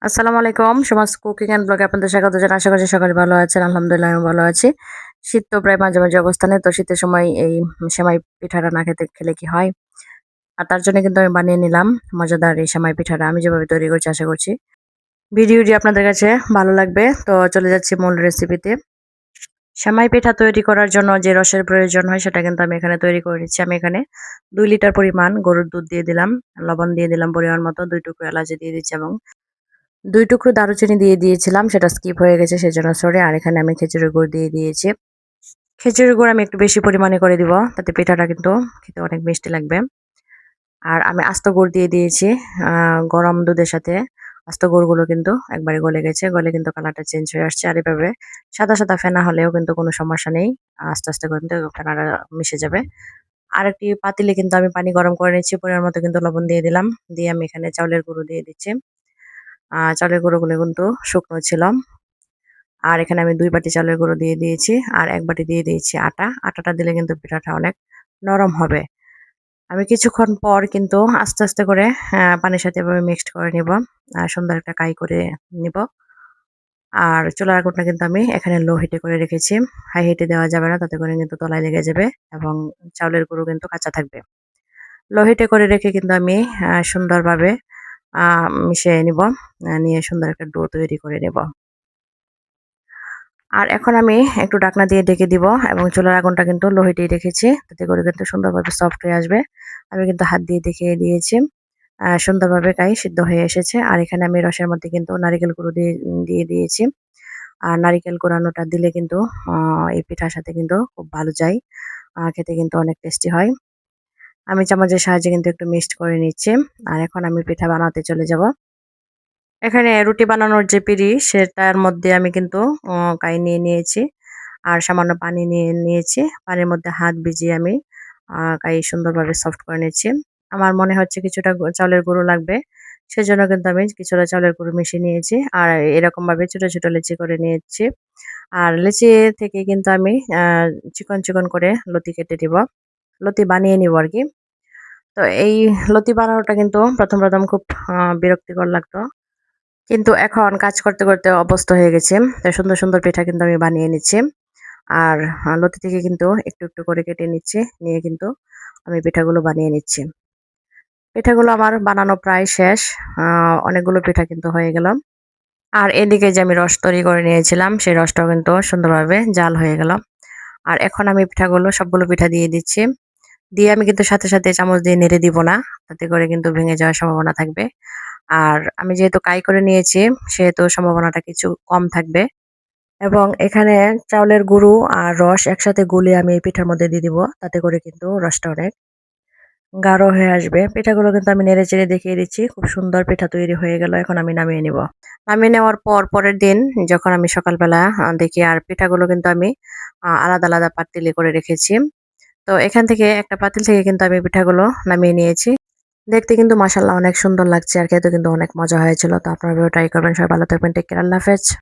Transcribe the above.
আসসালামু আলাইকুম। সমাজ কুকিং অ্যান্ড ব্লগে আপনাদের স্বাগত জানাই। আশা করছি সকালে ভালো আছেন। আলহামদুলিল্লাহ আমি ভালো আছি। শীত তো প্রায় মাঝামাঝি অবস্থানে। তো শীতের সময় এই সেমাই পিঠাটা না খেলে কি হয়? আর তার জন্য কিন্তু আমি বানিয়ে নিলাম মজাদার এই সেমাই পিঠাটা। আমি যেভাবে তৈরি করছি আশা করছি ভিডিওটি আপনাদের কাছে ভালো লাগবে। তো চলে যাচ্ছি মূল রেসিপিতে। সেমাই পিঠা তৈরি করার জন্য যে রসের প্রয়োজন হয় সেটা কিন্তু আমি এখানে তৈরি করে নিচ্ছি। আমি এখানে ২ লিটার পরিমাণ গরুর দুধ দিয়ে দিলাম, লবণ দিয়ে দিলাম পরিমাণ মতো, ২ টুকরো এলাচ দিয়ে দিচ্ছি এবং ২ টুকরো দারুচিনি দিয়ে দিয়েছিলাম। সেটা স্কিপ হয়ে গেছে সেজন্য সরি। আর এখানে আমি খেজুরের গুড় দিয়ে দিয়েছি। খেজুরের গুড় আমি একটু বেশি পরিমাণে করে দিব। তাতে পিঠাটা কিন্তু খেতে অনেক মিষ্টি লাগবে। আর আমি আস্ত গুড় দিয়ে দিয়েছি। আ গরম দুধের সাথে আস্ত গুড়গুলো কিন্তু একবারে গলে গেছে। গলে কিন্তু কালারটা চেঞ্জ হয়ে আসছে। আর এভাবে সাদা, সাদা ফেনা হলেও কিন্তু কোনো সমস্যা নেই। আস্তে, আস্তে কিন্তু ফেনাটা মিশে যাবে। আরেকটি পাতিলে কিন্তু আমি পানি গরম করে নিচ্ছি। পরিমাণ মতো কিন্তু লবণ দিয়ে দিলাম। দিয়ে আমি এখানে চাউলের গুঁড়ো দিয়ে দিচ্ছি। চালের গুঁড়োগুলো কিন্তু শুকনো ছিল। আর এখানে আমি ২ বাটি চালের গুঁড়ো দিয়ে দিয়েছি। আর ১ বাটি দিয়ে দিয়েছি আটা। আটাটা দিলে কিন্তু পিঠাটা অনেক নরম হবে। আমি কিছুক্ষণ পর কিন্তু আস্তে, আস্তে করে পানির সাথে এভাবে মিক্সড করে নিব। সুন্দর একটা কাই করে নিব। আর চুলার আগুনটা কিন্তু আমি এখানে লো হিটে করে রেখেছি। হাই হিটে দেওয়া যাবে না, তাতে করে কিন্তু তলায় লেগে যাবে এবং চাউলের গুঁড়ো কিন্তু কাঁচা থাকবে। লো হিটে করে রেখে কিন্তু আমি সুন্দরভাবে আ মিশিয়ে নিব। নিয়ে সুন্দর একটা ডো তৈরি করে নেব। আর এখন আমি একটু ঢাকনা দিয়ে ঢেকে দিব এবং চুলার আগুনটা কিন্তু লো হিটেই রেখেছি। তাতে করে কিন্তু সুন্দরভাবে সফট হয়ে আসবে। আমি কিন্তু হাত দিয়ে দেখিয়ে দিয়েছি। সুন্দরভাবে সিদ্ধ হয়ে এসেছে। আর এখানে আমি রসের মধ্যে কিন্তু নারিকেল গুঁড়ো দিয়ে দিয়েছি। আর নারিকেল কোরানোটা দিলে কিন্তু আ এই পিঠার সাথে কিন্তু খুব ভালো যায়। খেতে কিন্তু অনেক টেস্টি হয়। আমি চামচের সাহায্যে কিন্তু একটু মিক্সড করে নিচ্ছি। আর এখন আমি পিঠা বানাতে চলে যাব। এখানে রুটি বানানোর যে পিঁড়ি সেটার মধ্যে আমি কিন্তু কাই নিয়ে নিয়েছি। আর সামান্য পানি নিয়ে নিয়েছি। পানির মধ্যে হাত ভিজিয়ে আমি কাই সুন্দরভাবে সফট করে নিচ্ছি। আমার মনে হচ্ছে কিছুটা চাউলের গুঁড়ো লাগবে। সেজন্য কিন্তু আমি কিছুটা চাউলের গুঁড়ো মিশিয়ে নিয়েছি। আর এরকমভাবে ছোট, ছোট লেচি করে নিয়েছি। আর লেচি থেকে কিন্তু আমি চিকন, চিকন করে লতি কেটে দিব। লতি বানিয়ে নিব আরকি। তো এই লতি বানানোটা কিন্তু ১ম খুব বিরক্তিকর লাগতো। কিন্তু এখন কাজ করতে, করতে অভ্যস্ত হয়ে গেছি। তাই সুন্দর, সুন্দর পিঠা কিন্তু আমি বানিয়ে নিচ্ছি। আর লতি থেকে কিন্তু একটু, একটু করে কেটে নিচ্ছি। নিয়ে কিন্তু আমি পিঠাগুলো বানিয়ে নিচ্ছি। পিঠাগুলো আমার বানানো প্রায় শেষ। আ অনেকগুলো পিঠা কিন্তু হয়ে গেল। আর এদিকে যে আমি রস তৈরি করে নিয়েছিলাম, সেই রসটাও কিন্তু সুন্দরভাবে জাল হয়ে গেল। আর এখন আমি সবগুলো পিঠা দিয়ে দিচ্ছি। দিয়ে আমি কিন্তু সাথে, সাথে চামচ দিয়ে নেড়ে দিব না। তাতে করে কিন্তু ভেঙে যাওয়ার সম্ভাবনা থাকবে। আর আমি যেহেতু কাই করে নিয়েছি, সেহেতু সম্ভাবনাটা কিছু কম থাকবে। এবং এখানে চাউলের গুঁড়ো আর রস একসাথে গুলিয়ে আমি এই পিঠার মধ্যে দিয়ে দিব। তাতে করে কিন্তু রসটা অনেক গাঢ় হয়ে আসবে। পিঠাগুলো কিন্তু আমি নেড়ে-চেড়ে দেখিয়ে দিচ্ছি। খুব সুন্দর পিঠা তৈরি হয়ে গেল। এখন আমি নামিয়ে নিব। নামিয়ে নেওয়ার পর পরের দিন যখন আমি সকালবেলা দেখি আর পিঠাগুলো কিন্তু আমি আলাদা, আলাদা পাতিলে করে রেখেছি। তো এখান থেকে একটা পাতিল থেকে কিন্তু আমি পিঠাগুলো নামিয়ে নিয়েছি। দেখতে কিন্তু মাশাআল্লাহ অনেক সুন্দর লাগছে আর খেতে কিন্তু অনেক মজা হয়েছিল। তো আপনারাও ট্রাই করবেন। সবাই ভালো থাকবেন। Take care. আল্লাহ হাফেজ।